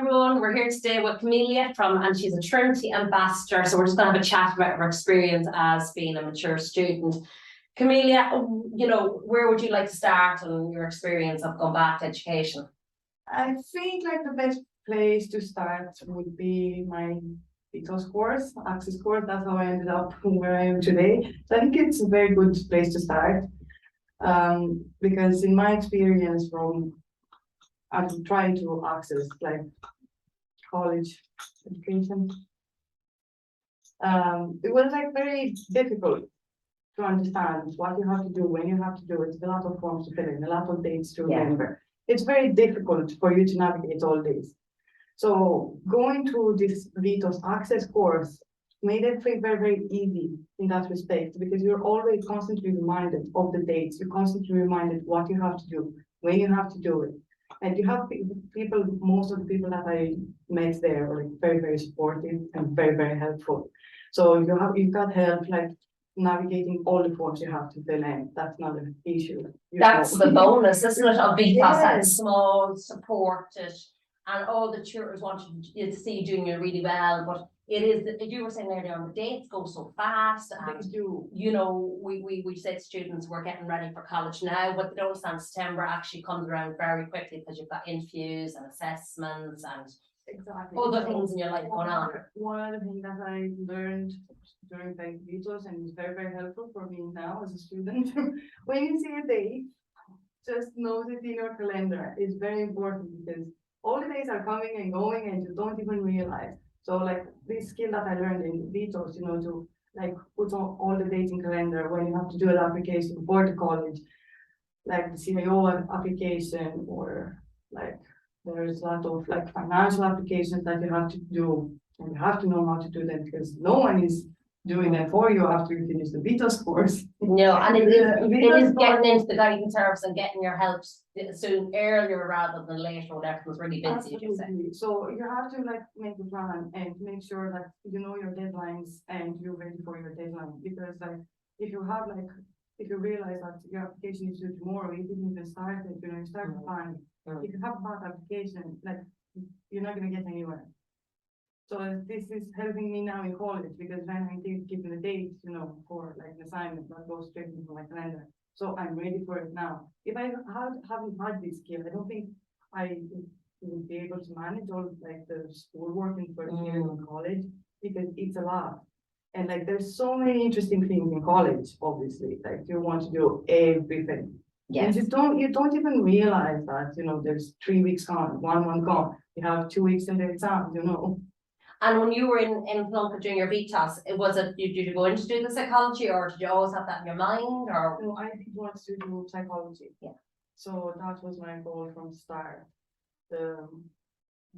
everyone. We're here today with Camelia and she's a Trinity ambassador. So we're just going to have a chat about her experience as being a mature student. Camelia, where would you like to start on your experience of going back to education? I think like the best place to start would be my BTOS course, Access course. That's how I ended up where I am today. So I think it's a very good place to start. Because in my experience I'm trying to access like college education. It was like very difficult to understand what you have to do, when you have to do it. It's a lot of forms to fill in, a lot of dates to remember. It's very difficult for you to navigate all this. So going through this BTOS Access course made it very, very easy in that respect, because you're always constantly reminded of the dates. You're constantly reminded what you have to do, when you have to do it. And you have people, most of the people that I met there were like very, very supportive and very, very helpful. So you've got help like navigating all the forms you have to fill in. That's not an issue. That's the bonus, isn't it, of BTOS? Yes. That's small, supported, and all the tutors want you to see you doing it really well. But it is, as you were saying earlier on, the dates go so fast, and we said to students we're getting ready for college now, but they don't understand September actually comes around very quickly because you've got interviews and assessments and other things in your life going on. One of the things that I learned during BTOS and is very, very helpful for me now as a student, when you see a date, just note it in your calendar. It's very important because all the days are coming and going and you don't even realize. So like this skill that I learned in BTOS, to like put on all the dates in calendar when you have to do an application for the college, like the CIO application, or like there's a lot of like financial applications that you have to do, and you have to know how to do them because no one is doing them for you after you finish the BTOS course. No, and it is getting into the guidance service and getting your help soon earlier rather than later, whatever was really busy. So you have to like make a plan and make sure that you know your deadlines and you're ready for your deadline. Because like if you realize that your application is due tomorrow, you didn't even start it, you start to plan. If you have a bad application, like you're not gonna get anywhere. So this is helping me now in college, because when I did give the dates, for like an assignment, that goes straight into my calendar. So I'm ready for it now. If I haven't had this skill, I don't think I would be able to manage all like the schoolwork in first year in college, because it's a lot. And like there's so many interesting things in college, obviously. Like you want to do everything. Yes. And you don't even realize that, there's 3 weeks gone, 1 month gone. You have 2 weeks in the exam, And when you were in Plunket doing your BTOS, did you go in to do the psychology, or did you always have that in your mind? Or no, I did want to do psychology. Yeah. So that was my goal from the start. The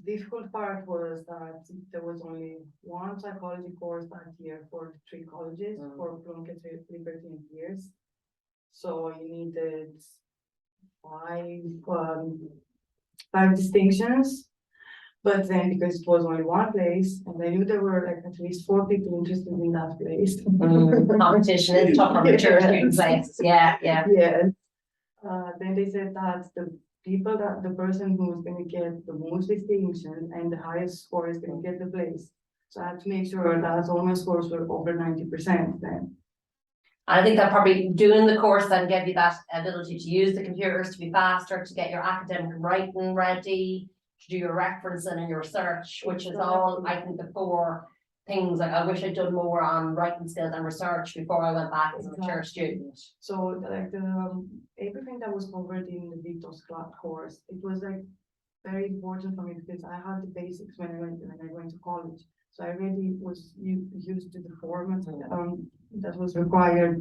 difficult part was that there was only one psychology course that year for 3 colleges for Plunket, Liberty and Pearce. So you needed 5 distinctions. But then because it was only one place, and I knew there were like at least 4 people interested in that place. Competition is tougher for mature student places. Yeah. Yes. Then they said that the person who was going to get the most distinction and the highest score is going to get the place. So I had to make sure that all my scores were over 90% then. I think that probably doing the course then gave you that ability to use the computers to be faster, to get your academic writing ready, to do your referencing and your research, which is all, I think, the 4 things. Like I wish I'd done more on writing skills and research before I went back as a mature student. So like everything that was covered in the BTOS course, it was like very important for me because I had the basics when I went to college. So I already was used to the format that was required.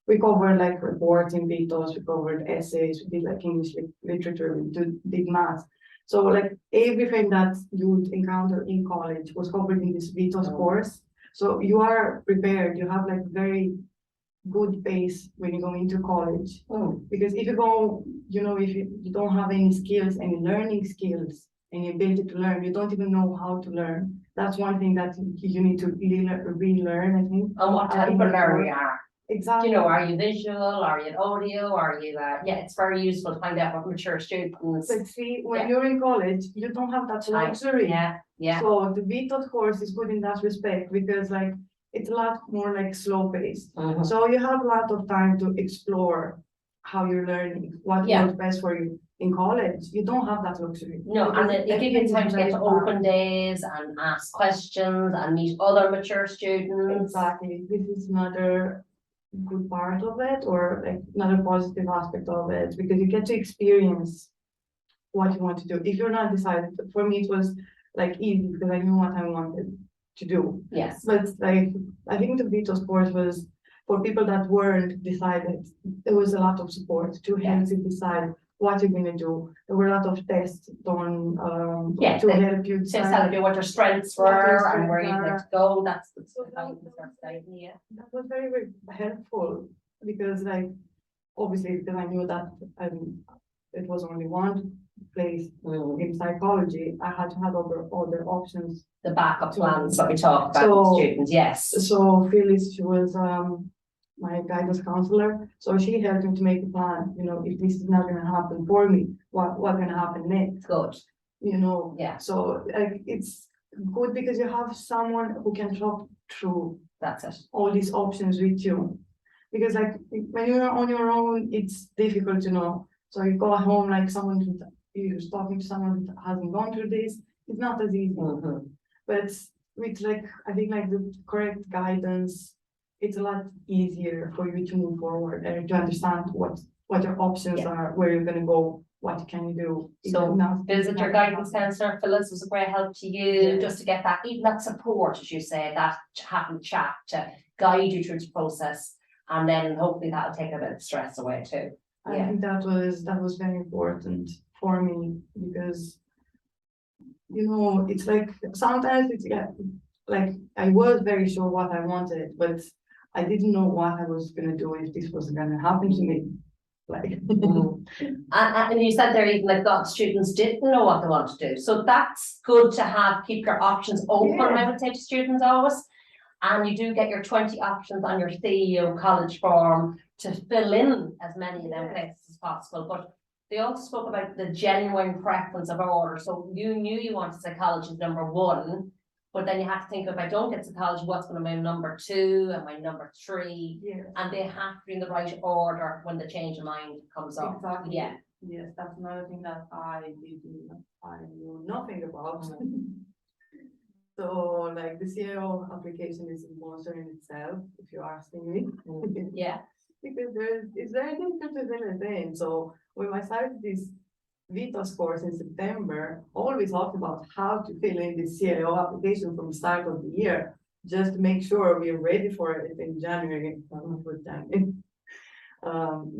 We covered like reports in BTOS, we covered essays, we did like English literature, we did math. So like everything that you would encounter in college was covered in this BTOS course. So you are prepared, you have like very good base when you go into college. Because if you go, if you don't have any skills, any learning skills, any ability to learn, you don't even know how to learn. That's one thing that you need to relearn, I think. And what type of learner you are. exactly. You know, are you visual, are you audio, are you, yeah, it's very useful to find out what mature students. But see, when Yeah. you're in college, you don't have that Time. luxury. Yeah, yeah, So the VTOT course is good in that respect because like it's a lot more like slow paced. mhm, So you have a lot of time to explore how you're learning, what Yeah. works best for you. In college, you don't have that luxury. no, because and it gives you everything is time to very get to fast. open days and ask questions and meet other mature students. Exactly, this is another good part of it, or like another positive aspect of it, because you get to experience what you want to do. If you're not decided, for me, it was like easy because I knew what I wanted to do. Yes, But like, I think the Vito sport was for people that weren't decided. There was a lot of support to Yeah. help you decide what you're gonna do. There were a lot of tests done Yeah, to they- help you to decide. tell you what your strengths What your were and where strengths you'd like are. to go, that's the So that- that's the idea. That was very, very helpful because like, obviously, because I knew that it was only one place Mm. in psychology, I had to have other options. The backup So- plans that we talk about so- with students, yes. So Phyllis, she was my guidance counselor, so she helped me to make a plan, you know, if this is not gonna happen for me, what's gonna happen next, Good, you know? yeah, So like, it's good because you have someone who can talk through that's it. all these options with you. Because like, when you're on your own, it's difficult to know. So you go home like you're talking to someone who hasn't gone through this, it's not as easy. Mhm. But with like, I think like the correct guidance, it's a lot easier for you to move forward and to understand what your options Yeah. are, where you're gonna go, what can you do. So, Visit your guidance counselor. counsellor, Phyllis was a great help to you, Yes. just to get that, even that support, as you say, that having chat to guide you through the process. And then hopefully that'll take a bit of stress away too. I Yeah. think that was very important for me because, you know, it's like sometimes it's like I was very sure what I wanted, but I didn't know what I was gonna do if this was gonna happen to me. Like, Mm. And you said there even like that students didn't know what they want to do, so that's good to have, keep your options open, Yeah. I would say to students always. And you do get your 20 options on your CEO college form to fill in as many of them Yes. places as possible, but they also spoke about the genuine preference of order, so you knew you wanted psychology as number one. But then you have to think, if I don't get psychology, what's gonna be my number two and my number three? yeah, And they have to be in the right order when the change of mind comes up. exactly. Yeah. Yes, that's another thing that I knew nothing about. So like the CEO application is a monster in itself, if you're asking me. Yeah, Because it's very difficult to fill it in. So when I started this VTOS course in September, all we talked about how to fill in the CIO application from the start of the year, just to make sure we're ready for it in January.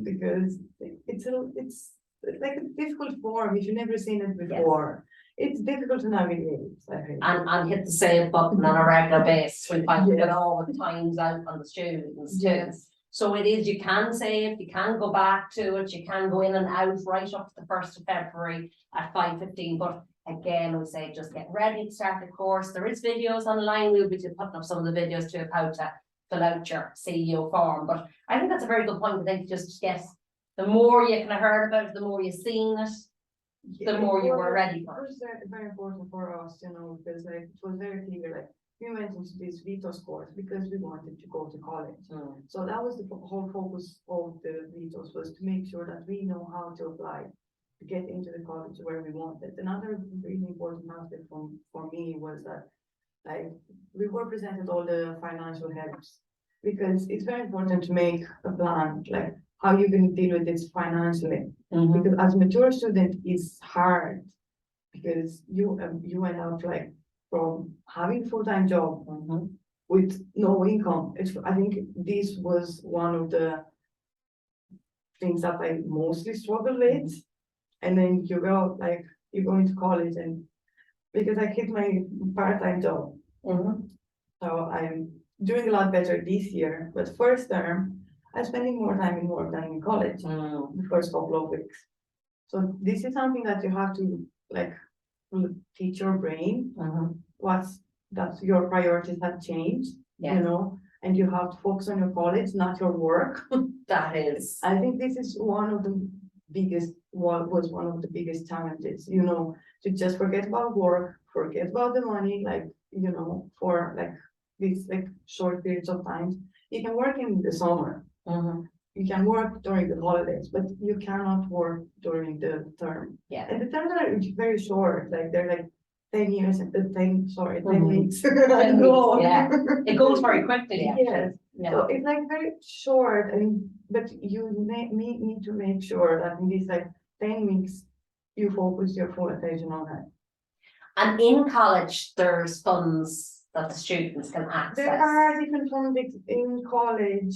Because it's like a difficult form if you've never seen it before. It's difficult to navigate, I think. and hit the save button on a regular basis, we find we Yes. get all the times out on the students too. Yes. So it is, you can save, you can go back to it, you can go in and out right up to the 1st of February at 5:15, but again, we say just get ready to start the course. There is videos online, we'll be putting up some of the videos too of how to fill out your CEO form, but I think that's a very good point. I think just get, the more you kind of heard about it, the more you've seen it, the more you were ready for It it. was very important for us, you know, because like it was very clear, like we went into this VTOS course because we wanted to go to college. So that was the whole focus of the VTOS, was to make sure that we know how to apply to get into the college where we wanted. Another really important aspect for me was that like we were presented all the financial helps, because it's very important to make a plan, like how you're going to deal with this financially. Because as a mature student, it's hard because you went out like from having a full-time job with no income. I think this was one of the things that I mostly struggled with. And then you go like you go into college, and because I quit my part-time job, so I'm doing a lot better this year. But first term, I'm spending more time in work than in college the first couple of weeks. So this is something that you have to like teach your brain that your priorities have changed, you Yeah. know, and you have to focus on your college, not your work. That is. I think this is one of the biggest, what was one of the biggest challenges, you know, to just forget about work, forget about the money, like, you know, for like these like short periods of time. You can work in the summer, you can work during the holidays, but you cannot work during the term. Yeah. And the terms are very short, like they're like 10 years, 10 Mhm. weeks. 10 weeks, yeah. It goes very quickly, actually. Yes. Yeah. So it's like very short, and but you need to make sure that in these like 10 weeks, you focus your full attention on it. And in college, there's funds that the students can access. There are different funds in college,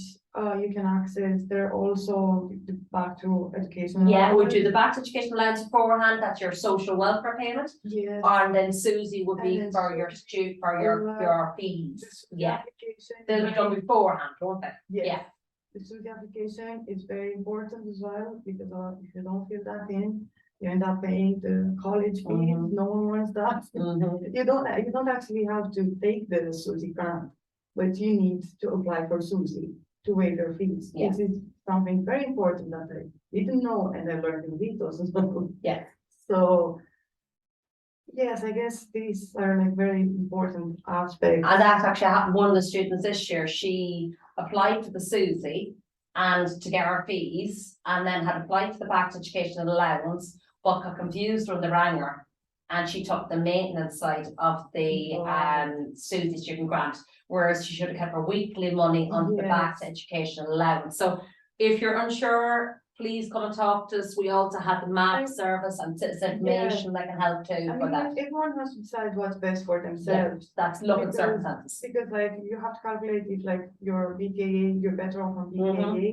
you can access. There are also the back to education. Yeah, we do the back to education allowance beforehand, that's your social welfare payment. Yes. And then Susie would be And then for your your fees. The Yeah, application. they'll be done beforehand, won't they? Yes. Yeah. The SUSI application is very important as well, because if you don't fill that in, you end up paying the college fees. Mhm. No one wants that. You don't actually have to take the SUSI grant, but you need to apply for SUSI to waive your fees. Yeah. This is something very important that I didn't know, and I learned in details as well. Yeah. So yes, I guess these are like very important aspects. And that's actually happened, one of the students this year, she applied for the SUSI and to get her fees, and then had applied for the back to education allowance, but got confused when they rang her. And she took the maintenance side of the SUSI student grant, whereas she should have kept her weekly money on the back to education allowance. So if you're unsure, please come and talk to us. We also have the MAP service and citizen information that can help too for that. Everyone has to decide what's best for themselves. That's look at circumstances. Because like you have to calculate if like your BKA, you're better off on BKA.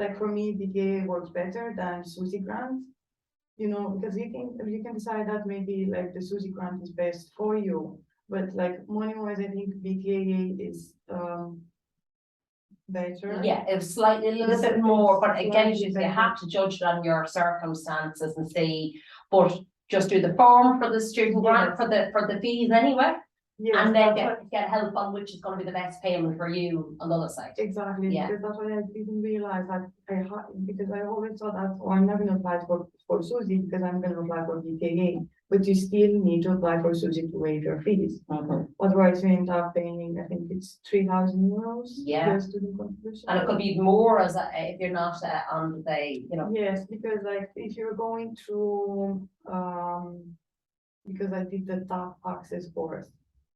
Like for me, BKA works better than SUSI grant. You know, because you can decide that maybe like the SUSI grant is best for you, but like money wise, I think BKA is better. Yeah, it's slightly a little bit more, but again, you have to judge it on your circumstances and see, but just do the form for the student grant for the fees anyway. And then get help on which is going to be the best payment for you on the other side. Exactly. Yeah. Because that's why I didn't realize that because I always thought that I'm not going to apply for SUSI because I'm going to apply for BKA, but you still need to apply for SUSI to waive your fees. Otherwise, you end up paying, I think it's 3,000 euros. Yeah. Student contribution. And it could be more as if you're not on the, you know. Yes, because like if you're going through because I did the top access course.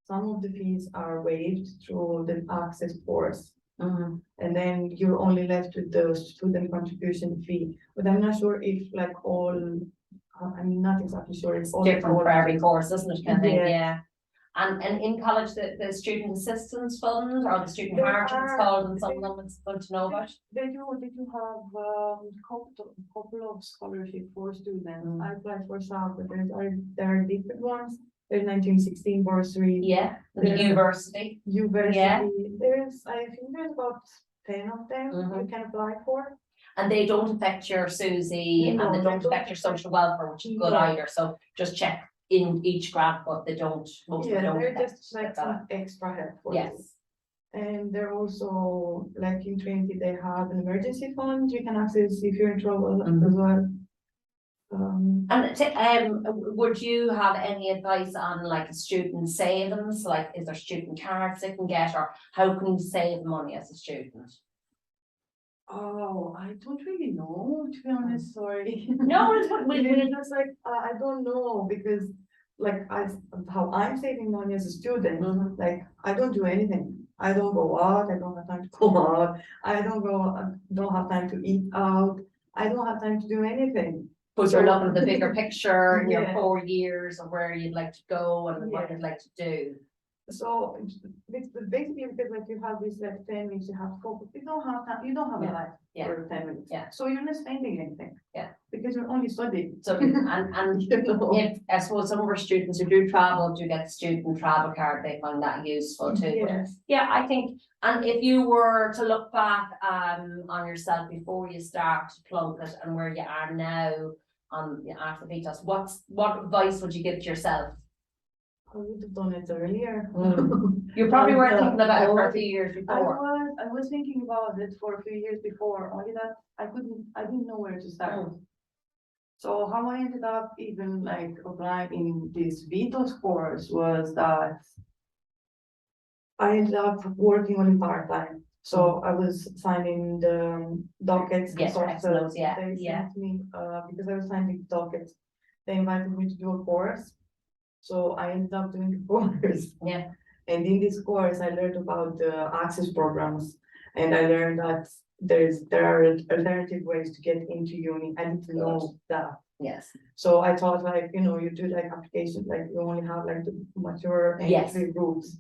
Some of the fees are waived through the access course. And then you're only left with the student contribution fee. But I'm not sure if like all, I'm not exactly sure if all different for every course, isn't it? Kind of thing, yeah. And in college, the student assistance fund or the student hardship it's called, and some of them it's good to know about. They do have couple of scholarship for students. I applied for some, but there are different ones. There's 1916 bursary. Yeah, the university. Yeah. I think there's about 10 of them you can apply for. And they don't affect your SUSI and they don't affect your social welfare, which is good either. So just check in each grant, but they don't, most of them don't. They're just like some extra help for you. And they're also like in Trinity, they have an emergency fund you can access if you're in trouble as well. And would you have any advice on like student savings? Like, is there student cards they can get, or how can you save money as a student? Oh, I don't really know, to be honest. Sorry. No, it's what we just like I don't know, because like how I'm saving money as a student. Like I don't do anything. I don't go out. I don't have time to go out. I don't have time to eat out. I don't have time to do anything. But you're looking at the bigger picture in your 4 years of where you'd like to go and what you'd like to do. So it's basically because like you have this like 10 minutes, you have to focus. You don't have time, you don't have a life for 10 minutes. So you're not spending anything. Because you're only studying. So and you know, if I suppose some of our students who do travel do get the student travel card, they find that useful too. Yeah, I think, and if you were to look back on yourself before you start to plunk it and where you are now on after the VTOS, what advice would you give to yourself? I would have done it earlier. You probably were Yeah. thinking about it for a few years before. I was thinking about it for a few years before, only that I didn't know where to start. So how I ended up even like applying in this Vitos course was that I ended up working on it part-time. So I was signing the dockets. Yes, sort of, those, yeah, they yeah. sent me, because I was signing dockets, they invited me to do a course. So I ended up doing the course. Yeah. And in this course, I learned about the access programs, and I learned that there are alternative ways to get into uni. I need to know that. Yes. So I thought like, you know, you do like applications, like you only have like the mature Yes. entry routes.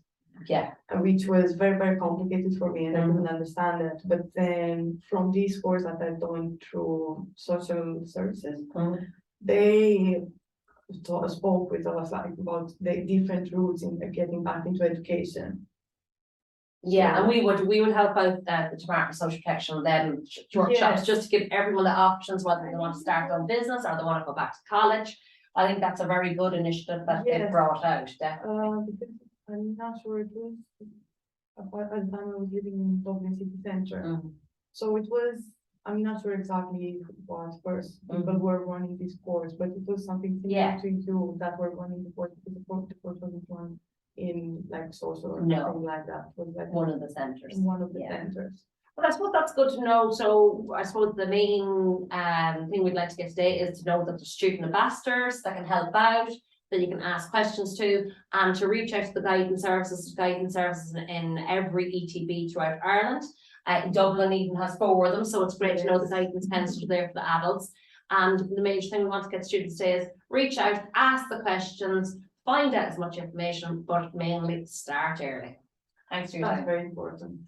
Yeah. Which was very, very complicated for me and I couldn't understand it. But then from this course that I've done through social services, they spoke with us like about the different routes in getting back into education. Yeah, So- and we would help out the Department of Social Protection then workshops, Yes. just to give everyone the options, whether they want to start their own business or they want to go back to college. I think that's a very good initiative that they've Yes. brought out, definitely. Because I'm not sure it was about at the time I was living in Dublin city center. So it was, I'm not sure exactly what first people were running this course, but it was something similar to you that were running the course, because the course wasn't run in like social or nothing like that. It was like One of the centres. one of the centers. But I suppose that's good to know. So I suppose the main thing we'd like to get today is to know that there's student ambassadors that can help out, that you can ask questions to, and to reach out to the guidance services in every ETB throughout Ireland. Dublin even has 4 of them, so it's great to know the guidance counsellors are there for the adults. And the major thing we want to get students to say is reach out, ask the questions, find out as much information, but mainly start early. Thanks for your time. That's very important.